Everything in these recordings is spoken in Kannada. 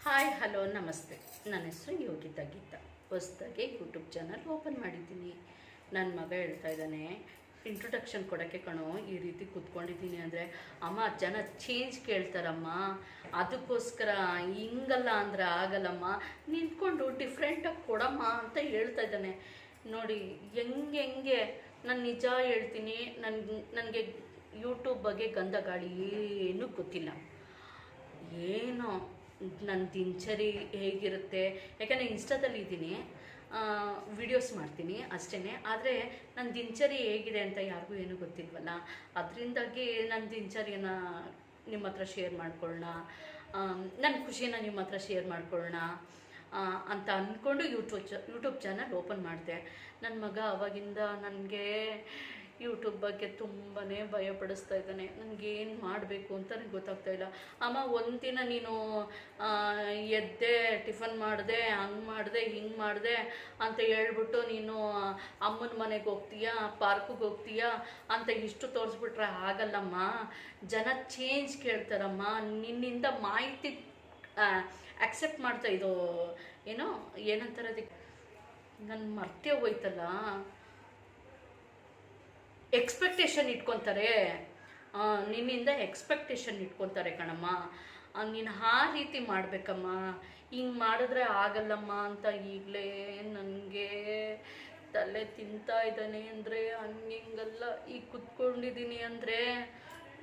ಹಾಯ್ ಹಲೋ ನಮಸ್ತೆ. ನನ್ನ ಹೆಸರು ಯೋಗಿತಾ ಗೀತಾ. ಹೊಸದಾಗಿ ಯೂಟ್ಯೂಬ್ ಚಾನಲ್ ಓಪನ್ ಮಾಡಿದ್ದೀನಿ. ನನ್ನ ಮಗ ಹೇಳ್ತಾ ಇದ್ದಾನೆ, ಇಂಟ್ರೊಡಕ್ಷನ್ ಕೊಡೋಕ್ಕೆ ಕಣೋ ಈ ರೀತಿ ಕೂತ್ಕೊಂಡಿದ್ದೀನಿ ಅಂದರೆ, ಅಮ್ಮ ಜನ ಚೇಂಜ್ ಕೇಳ್ತಾರಮ್ಮ, ಅದಕ್ಕೋಸ್ಕರ ಹಿಂಗಲ್ಲ ಅಂದರೆ ಆಗಲ್ಲಮ್ಮ, ನಿಂತ್ಕೊಂಡು ಡಿಫ್ರೆಂಟಾಗಿ ಕೊಡಮ್ಮ ಅಂತ ಹೇಳ್ತಾ ಇದ್ದಾನೆ. ನೋಡಿ ಹೆಂಗೆ ನಾನು ನಿಜ ಹೇಳ್ತೀನಿ, ನನಗೆ ಯೂಟ್ಯೂಬ್ ಬಗ್ಗೆ ಗಂಧ ಗಾಳಿ ಏನೂ ಗೊತ್ತಿಲ್ಲ. ಏನೋ ನನ್ನ ದಿನಚರಿ ಹೇಗಿರುತ್ತೆ, ಯಾಕಂದರೆ ಇನ್ಸ್ಟಾದಲ್ಲಿ ಇದ್ದೀನಿ, ವಿಡಿಯೋಸ್ ಮಾಡ್ತೀನಿ ಅಷ್ಟೇ. ಆದರೆ ನನ್ನ ದಿನಚರಿ ಹೇಗಿದೆ ಅಂತ ಯಾರಿಗೂ ಏನೂ ಗೊತ್ತಿಲ್ವಲ್ಲ. ಅದರಿಂದಾಗಿ ನನ್ನ ದಿನಚರಿಯನ್ನು ನಿಮ್ಮ ಹತ್ರ ಶೇರ್ ಮಾಡ್ಕೊಳ್ಳೋಣ, ನನ್ನ ಖುಷಿನ ನಿಮ್ಮ ಹತ್ರ ಶೇರ್ ಮಾಡ್ಕೊಳ್ಳೋಣ ಅಂತ ಅಂದ್ಕೊಂಡು ಯೂಟ್ಯೂಬ್ ಚಾನಲ್ ಓಪನ್ ಮಾಡಿದೆ. ನನ್ನ ಮಗ ಅವಾಗಿಂದ ನನಗೆ ಯೂಟ್ಯೂಬ್ ಬಗ್ಗೆ ತುಂಬಾ ಭಯಪಡಿಸ್ತಾ ಇದ್ದಾನೆ. ನನಗೇನು ಮಾಡಬೇಕು ಅಂತ ನನಗೆ ಗೊತ್ತಾಗ್ತಾ ಇಲ್ಲ. ಅಮ್ಮ ಒಂದಿನ ನೀನು ಎದ್ದೆ, ಟಿಫನ್ ಮಾಡಿದೆ, ಹಂಗೆ ಮಾಡಿದೆ, ಹಿಂಗೆ ಮಾಡಿದೆ ಅಂತ ಹೇಳ್ಬಿಟ್ಟು ನೀನು ಅಮ್ಮನ ಮನೆಗೆ ಹೋಗ್ತೀಯಾ, ಪಾರ್ಕಿಗೆ ಹೋಗ್ತೀಯಾ ಅಂತ ಇಷ್ಟು ತೋರಿಸ್ಬಿಟ್ರೆ ಆಗಲ್ಲಮ್ಮ. ಜನ ಚೇಂಜ್ ಕೇಳ್ತಾರಮ್ಮ. ನಿನ್ನಿಂದ ಮಾಹಿತಿ ಆಕ್ಸೆಪ್ಟ್ ಮಾಡ್ತಾ ಇದು ಏನಂತಾರೆ ಅದಕ್ಕೆ, ನನ್ನ ಮರ್ತೇ ಹೋಯ್ತಲ್ಲ, ಎಕ್ಸ್ಪೆಕ್ಟೇಷನ್ ಇಟ್ಕೊತಾರೆ. ನಿನ್ನಿಂದ ಎಕ್ಸ್ಪೆಕ್ಟೇಷನ್ ಇಟ್ಕೊತಾರೆ ಕಣಮ್ಮ. ನೀನು ಆ ರೀತಿ ಮಾಡಬೇಕಮ್ಮ, ಹಿಂಗೆ ಮಾಡಿದ್ರೆ ಆಗಲ್ಲಮ್ಮ ಅಂತ ಈಗಲೇ ನನಗೆ ತಲೆ ತಿಂತಾ ಇದ್ದಾನೆ. ಅಂದರೆ ಹಂಗಿಂಗಲ್ಲ, ಈಗ ಕುತ್ಕೊಂಡಿದ್ದೀನಿ ಅಂದರೆ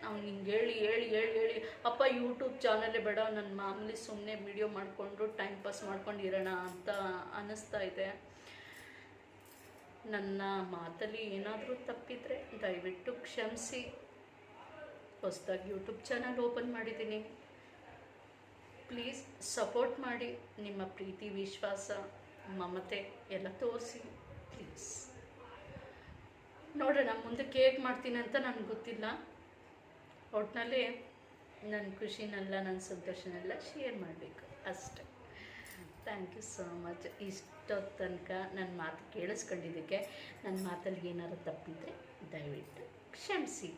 ಅವ್ನು ಹಿಂಗೆ ಹೇಳಿ ಹೇಳಿ ಹೇಳಿ ಹೇಳಿ ಅಪ್ಪ ಯೂಟ್ಯೂಬ್ ಚಾನಲೇ ಬೇಡ, ನನ್ನ ಮಾಮೂಲಿ ಸುಮ್ಮನೆ ವಿಡಿಯೋ ಮಾಡಿಕೊಂಡು ಟೈಮ್ ಪಾಸ್ ಮಾಡ್ಕೊಂಡಿರೋಣ ಅಂತ ಅನ್ನಿಸ್ತಾ ಇದೆ. ನನ್ನ ಮಾತಲ್ಲಿ ಏನಾದರೂ ತಪ್ಪಿದರೆ ದಯವಿಟ್ಟು ಕ್ಷಮಿಸಿ. ಹೊಸದಾಗಿ ಯೂಟ್ಯೂಬ್ ಚಾನಲ್ ಓಪನ್ ಮಾಡಿದ್ದೀನಿ, ಪ್ಲೀಸ್ ಸಪೋರ್ಟ್ ಮಾಡಿ. ನಿಮ್ಮ ಪ್ರೀತಿ, ವಿಶ್ವಾಸ, ಮಮತೆ ಎಲ್ಲ ತೋರಿಸಿ ಪ್ಲೀಸ್. ನೋಡೋಣ ಮುಂದಕ್ಕೆ ಹೇಗೆ ಮಾಡ್ತೀನಿ ಅಂತ ನನಗೆ ಗೊತ್ತಿಲ್ಲ. ಒಟ್ಟಿನಲ್ಲಿ ನನ್ನ ಖುಷಿನೆಲ್ಲ, ನನ್ನ ಸಂತೋಷನೆಲ್ಲ ಶೇರ್ ಮಾಡಬೇಕು ಅಷ್ಟೆ. Thank you so much. ಇಷ್ಟೊತ್ತು ತನಕ ನನ್ನ ಮಾತು ಕೇಳಿಸ್ಕೊಂಡಿದ್ದಕ್ಕೆ. ನನ್ನ ಮಾತಲ್ಲಿ ಏನಾದ್ರು ತಪ್ಪಿದರೆ ದಯವಿಟ್ಟು ಕ್ಷಮಿಸಿ.